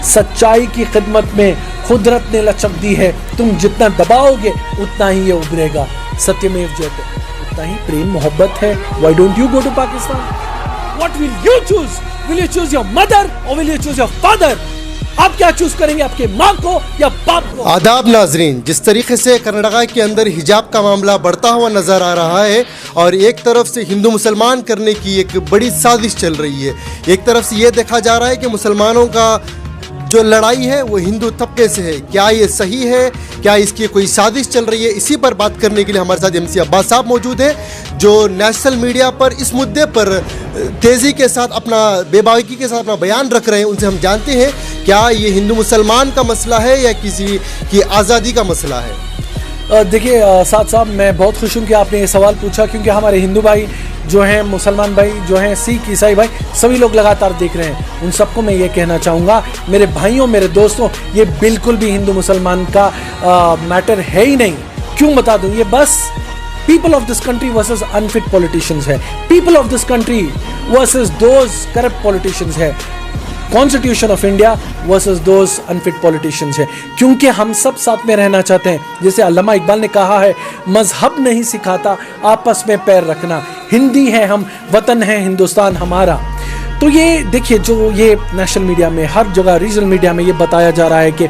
सच्चाई की खिदमत में कुदरत ने लचक दी है, तुम जितना दबाओगे उतना ही ये उभरेगा। सत्यमेव जयते, उतना ही प्रेम मोहब्बत है। Why don't you go to Pakistan? What will you choose? Will you choose your mother और will you choose your father? आप क्या चूज करेंगे, आपके माँ को या बाप को? आदाब नाजरीन, जिस तरीके से कर्नाटका के अंदर हिजाब का मामला बढ़ता हुआ नजर आ रहा है और एक तरफ से हिंदू मुसलमान करने की एक बड़ी साजिश चल रही है, एक तरफ से ये देखा जा रहा है कि मुसलमानों का जो लड़ाई है वो हिंदू तबके से है। क्या ये सही है, क्या इसकी कोई साजिश चल रही है? इसी पर बात करने के लिए हमारे साथ MC अब्बास साहब मौजूद हैं, जो नेशनल मीडिया पर इस मुद्दे पर तेज़ी के साथ अपना बेबाकी के साथ अपना बयान रख रहे हैं। उनसे हम जानते हैं क्या ये हिंदू मुसलमान का मसला है या किसी की आज़ादी का मसला है। देखिए साथ साहब, मैं बहुत खुश हूँ कि आपने ये सवाल पूछा, क्योंकि हमारे हिंदू भाई जो हैं, मुसलमान भाई जो हैं, सिख ईसाई भाई, सभी लोग लगातार देख रहे हैं। उन सबको मैं ये कहना चाहूँगा, मेरे भाइयों, मेरे दोस्तों, ये बिल्कुल भी हिंदू मुसलमान का मैटर है ही नहीं। क्यों बता दूँ? ये बस people of this country versus unfit politicians है, people of this country versus those corrupt politicians है, constitution of India versus those unfit politicians है। क्योंकि हम सब साथ में रहना चाहते हैं। जैसे अल्लामा इकबाल ने कहा है, मजहब नहीं सिखाता आपस में पैर रखना, हिंदी है हम, वतन है हिंदुस्तान हमारा। तो ये देखिए, जो ये नेशनल मीडिया में, हर जगह रीजनल मीडिया में ये बताया जा रहा है कि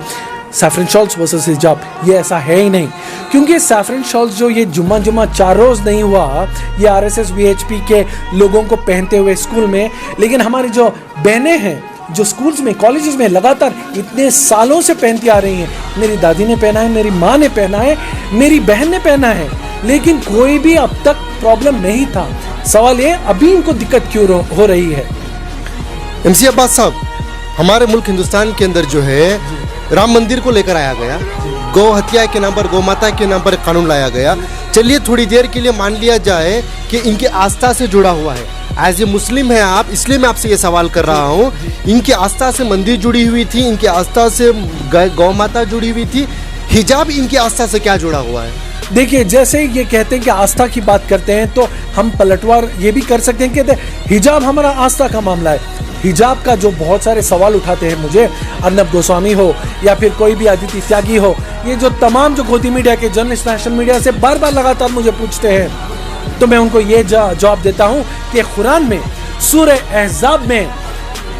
सैफरन शॉल्स वर्सेस हिजाब, ये ऐसा है ही नहीं। क्योंकि सैफरन शॉल्स जो ये जुम्मा 4 रोज़ नहीं हुआ, ये RSS VHP के लोगों को पहनते हुए स्कूल में, लेकिन हमारी जो बहनें हैं जो स्कूल्स में, कॉलेजेस में लगातार इतने सालों से पहनती आ रही हैं। मेरी दादी ने पहना है, मेरी माँ ने पहना है, मेरी बहन ने पहना है, लेकिन कोई भी अब तक प्रॉब्लम नहीं था। सवाल ये, अभी इनको दिक्कत क्यों हो रही है? MC अब्बास साहब, हमारे मुल्क हिंदुस्तान के अंदर जो है राम मंदिर को लेकर आया गया, गौ हत्या के नाम पर, गौ माता के नाम पर कानून लाया गया। चलिए थोड़ी देर के लिए मान लिया जाए कि इनकी आस्था से जुड़ा हुआ है। एज ए मुस्लिम है आप, इसलिए मैं आपसे ये सवाल कर रहा हूँ, इनकी आस्था से मंदिर जुड़ी हुई थी, इनकी आस्था से गौ माता जुड़ी हुई थी, हिजाब इनकी आस्था से क्या जुड़ा हुआ है? देखिए, जैसे ये कहते हैं कि आस्था की बात करते हैं, तो हम पलटवार ये भी कर सकते हैं कि हिजाब हमारा आस्था का मामला है। हिजाब का जो बहुत सारे सवाल उठाते हैं मुझे, अर्नब गोस्वामी हो या फिर कोई भी आदित्य त्यागी हो, ये जो तमाम जो गोदी मीडिया के जर्नलिस्ट नेशनल मीडिया से बार बार लगातार मुझे पूछते हैं, तो मैं उनको ये जवाब देता हूँ कि कुरान में सूरह अहज़ाब में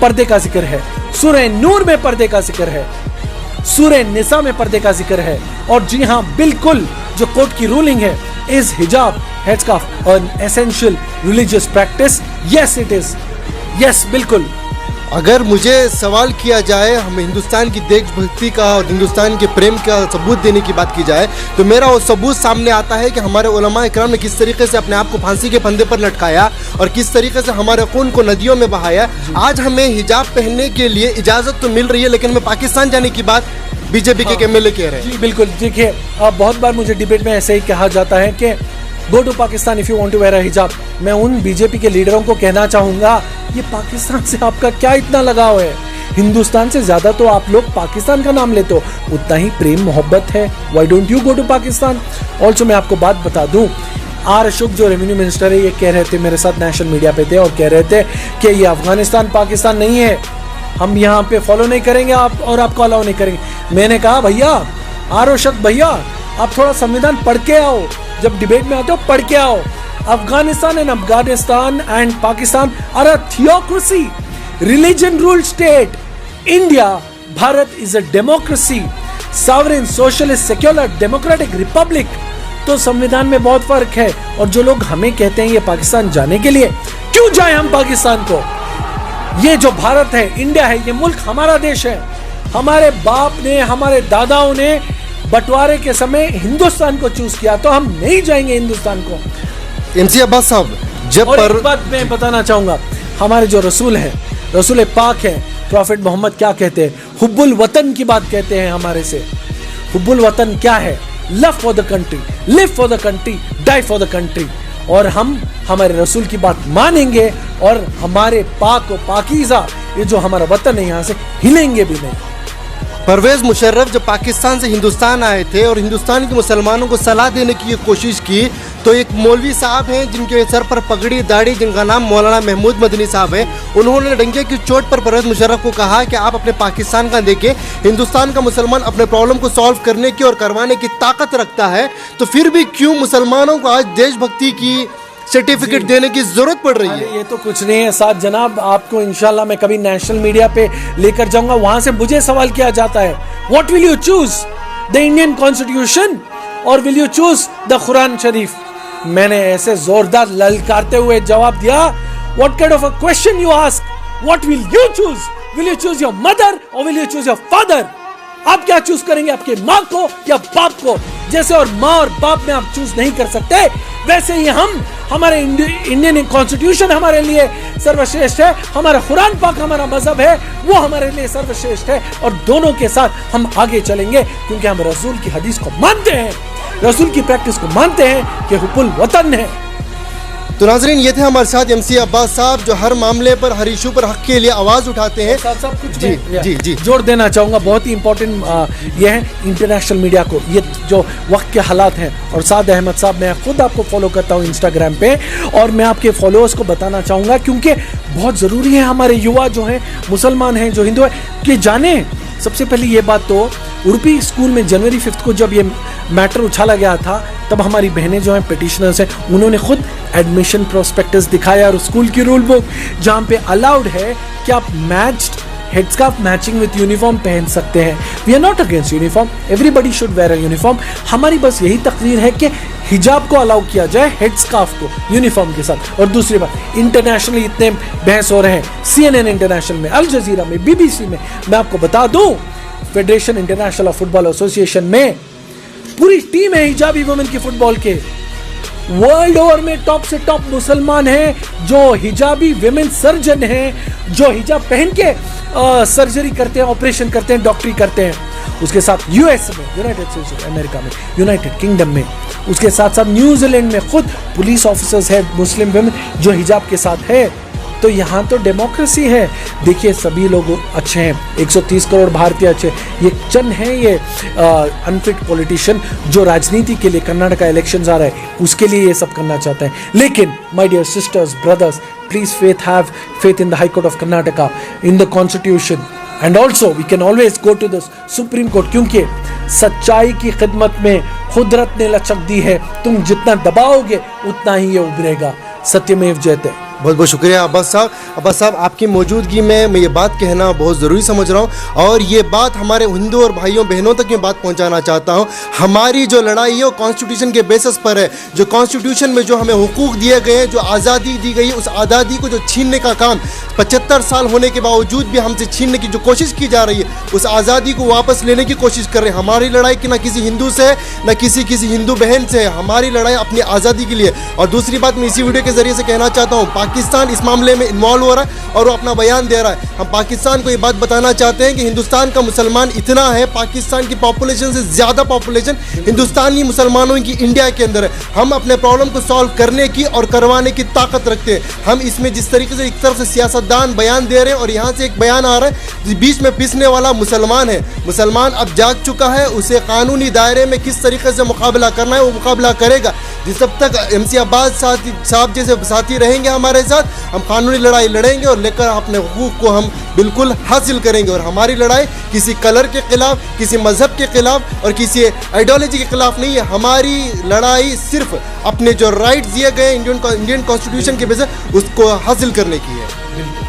पर्दे का जिक्र है, सूरह नूर में पर्दे का जिक्र है, सूरह निसा में पर्दे का जिक्र है। और जी हाँ, बिल्कुल जो कोर्ट की रूलिंग है, is hijab headscarf an essential religious practice? Yes it is, yes बिल्कुल। अगर मुझे सवाल किया जाए, हम हिंदुस्तान की देशभक्ति का और हिंदुस्तान के प्रेम का सबूत देने की बात की जाए, तो मेरा वो सबूत सामने आता है कि हमारे उलमा इकराम ने किस तरीके से अपने आप को फांसी के फंदे पर लटकाया और किस तरीके से हमारे खून को नदियों में बहाया। आज हमें हिजाब पहनने के लिए इजाज़त तो मिल रही है, लेकिन हमें पाकिस्तान जाने की बात बीजेपी के MLA कह रहे हैं। जी बिल्कुल। देखिए, बहुत बार मुझे डिबेट में ऐसे ही कहा जाता है कि go to Pakistan if you want to wear a hijab. मैं उन बीजेपी के लीडरों को कहना चाहूँगा, ये पाकिस्तान से आपका क्या इतना लगाव है? हिंदुस्तान से ज़्यादा तो आप लोग पाकिस्तान का नाम लेते हो, उतना ही प्रेम मोहब्बत है। Why don't you go to Pakistan? Also मैं आपको बात बता दूँ, R अशोक जो रेवेन्यू मिनिस्टर है, ये कह रहे थे, मेरे साथ नेशनल मीडिया पे थे और कह रहे थे कि ये अफगानिस्तान पाकिस्तान नहीं है, हम यहाँ पे फॉलो नहीं करेंगे आप और आपको अलाउ नहीं करेंगे। मैंने कहा, भैया R अशोक भैया, आप थोड़ा संविधान पढ़ के आओ, जब डिबेट में आते हो पढ़ के आओ। Afghanistan and Pakistan are a theocracy, religion rule state. India, Bharat is a democracy, sovereign, socialist, secular, democratic republic. तो संविधान में बहुत फर्क है। और जो लोग हमें कहते हैं ये पाकिस्तान जाने के लिए, क्यों जाए हम पाकिस्तान को? ये जो भारत है, इंडिया है, ये मुल्क हमारा देश है। हमारे बाप ने, हमारे दादाओं ने बंटवारे के समय हिंदुस्तान को चूज किया, तो हम नहीं जाएंगे हिंदुस्तान को। MC अब्बास साहब, जब और पर एक बात मैं बताना चाहूंगा, हमारे जो रसूल है, रसूल पाक है, प्रॉफिट मोहम्मद क्या कहते हैं? हुब्बुल वतन की बात कहते हैं हमारे से। हुब्बुल वतन क्या है? Love for the country, live for the country, die for the country. और हम हमारे रसूल की बात मानेंगे और हमारे पाक व पाकीज़ा, ये जो हमारा वतन है, यहाँ से हिलेंगे भी नहीं। परवेज मुशर्रफ जब पाकिस्तान से हिंदुस्तान आए थे और हिंदुस्तान के मुसलमानों को सलाह देने की कोशिश की, तो एक मौलवी साहब हैं जिनके सर पर पगड़ी दाढ़ी, जिनका नाम मौलाना महमूद मदनी साहब है। उन्होंने डंके की चोट पर परवेज़ मुशर्रफ को कहा कि आप अपने पाकिस्तान का देखें, हिंदुस्तान का मुसलमान अपने प्रॉब्लम को सॉल्व करने की और करवाने की ताकत रखता है, तो फिर भी क्यों मुसलमानों को आज देशभक्ति की सर्टिफिकेट देने की जरूरत पड़ रही है? ये तो कुछ नहीं है साथ जनाब, आपको इंशाल्लाह मैं कभी नेशनल मीडिया पे लेकर जाऊंगा, वहां से मुझे सवाल किया जाता है, what will you choose, the Indian constitution और will you choose the Quran Sharif? मैंने ऐसे जोरदार ललकारते हुए जवाब दिया, what kind of a question you ask, what will you choose, will you choose your mother और will you choose your father? आप क्या चूज करेंगे, आपके माँ को या बाप को? जैसे और माँ और बाप में आप चूज नहीं कर सकते, वैसे ही हम, हमारे इंडियन कॉन्स्टिट्यूशन हमारे लिए सर्वश्रेष्ठ है, हमारा कुरान पाक हमारा मजहब है, वो हमारे लिए सर्वश्रेष्ठ है, और दोनों के साथ हम आगे चलेंगे क्योंकि हम रसूल की हदीस को मानते हैं, रसूल की प्रैक्टिस को मानते हैं कि हुब्बुल वतन है। तो नाजरीन, ये थे हमारे साथ MC अब्बास साहब, जो हर मामले पर, हर इशू पर हक के लिए आवाज़ उठाते हैं। सब कुछ जी जोड़ देना चाहूँगा, बहुत ही इंपॉर्टेंट ये है इंटरनेशनल मीडिया को, ये जो वक्त के हालात हैं। और साद अहमद साहब, मैं खुद आपको फॉलो करता हूँ इंस्टाग्राम पे, और मैं आपके फॉलोअर्स को बताना चाहूँगा क्योंकि बहुत ज़रूरी है हमारे युवा जो हैं, मुसलमान हैं, जो हिंदू हैं, कि जाने। सबसे पहले ये बात तो उर्पी स्कूल में जनवरी 5 को जब ये मैटर उछाला गया था, तब हमारी बहनें जो हैं पिटिशनर्स हैं, उन्होंने खुद एडमिशन प्रोस्पेक्टस दिखाया और स्कूल की रूल बुक जहाँ पे अलाउड है कि आप matched headscarf matching with uniform पहन सकते हैं। We are not against uniform, everybody should wear a uniform. हमारी बस यही तकरीर है कि हिजाब को अलाउ किया जाए हेडस्कार्फ को यूनिफॉर्म के साथ। और दूसरी बात, इंटरनेशनली इतने बहस हो रहे हैं, CNN इंटरनेशनल में, अल जजीरा में, BBC में, मैं आपको बता दूं, federation international of football association में पूरी टीम है हिजाबी वुमेन की फुटबॉल के। वर्ल्ड ओवर में टॉप से टॉप मुसलमान हैं जो हिजाबी विमेन सर्जन हैं, जो हिजाब पहन के सर्जरी करते हैं, ऑपरेशन करते हैं, डॉक्टरी करते हैं। उसके साथ US में, यूनाइटेड स्टेट्स अमेरिका में, यूनाइटेड किंगडम में, उसके साथ साथ न्यूजीलैंड में खुद पुलिस ऑफिसर्स है मुस्लिम विमेन जो हिजाब के साथ है। तो यहाँ तो डेमोक्रेसी है। देखिए, सभी लोग अच्छे हैं, 130 करोड़ भारतीय अच्छे। ये चंद हैं ये अनफिट पॉलिटिशियन जो राजनीति के लिए, कर्नाटका इलेक्शंस आ रहे हैं उसके लिए ये सब करना चाहते हैं। लेकिन my dear sisters, brothers, please have faith in the high court of Karnataka, in the constitution, and also we can always go to the supreme court, क्योंकि सच्चाई की खिदमत में कुदरत ने लचक दी है। तुम जितना दबाओगे उतना ही ये उभरेगा। सत्यमेव जयते। बहुत बहुत शुक्रिया अब्बास साहब। अब्बास साहब, आपकी मौजूदगी में मैं ये बात कहना बहुत ज़रूरी समझ रहा हूँ, और ये बात हमारे हिंदू और भाइयों बहनों तक मैं बात पहुँचाना चाहता हूँ। हमारी जो लड़ाई है वो कॉन्स्टिट्यूशन के बेसिस पर है। जो कॉन्स्टिट्यूशन में जो हमें हुकूक दिए गए हैं, जो आज़ादी दी गई है, उस आज़ादी को जो छीनने का काम 75 साल होने के बावजूद भी हमसे छीनने की जो कोशिश की जा रही है, उस आज़ादी को वापस लेने की कोशिश कर रहे हैं। हमारी लड़ाई कि ना किसी हिंदू से है, ना किसी हिंदू बहन से है। हमारी लड़ाई अपनी आज़ादी के लिए। और दूसरी बात मैं इसी वीडियो के जरिए से कहना चाहता हूँ, पाकिस्तान इस मामले में इन्वॉल्व हो रहा है और वो अपना बयान दे रहा है। हम पाकिस्तान को ये बात बताना चाहते हैं कि हिंदुस्तान का मुसलमान इतना है, पाकिस्तान की पॉपुलेशन से ज़्यादा पॉपुलेशन हिंदुस्तानी मुसलमानों की इंडिया के अंदर है। हम अपने प्रॉब्लम को सॉल्व करने की और करवाने की ताकत रखते हैं। हम इसमें जिस तरीके से एक तरफ से सियासतदान बयान दे रहे हैं और यहाँ से एक बयान आ रहा है, बीच में पिसने वाला मुसलमान है। मुसलमान अब जाग चुका है, उसे कानूनी दायरे में किस तरीके से मुकाबला करना है वो मुकाबला करेगा। जिस जब तक MC अब्बास साहब जैसे साथी रहेंगे हमारे साथ, हम कानूनी लड़ाई लड़ेंगे और लेकर अपने हुकूक को हम बिल्कुल हासिल करेंगे। और हमारी लड़ाई किसी कलर के खिलाफ, किसी मजहब के खिलाफ और किसी आइडियोलॉजी के खिलाफ नहीं है। हमारी लड़ाई सिर्फ अपने जो राइट्स दिए गए इंडियन कॉन्स्टिट्यूशन के बेसिस उसको हासिल करने की है।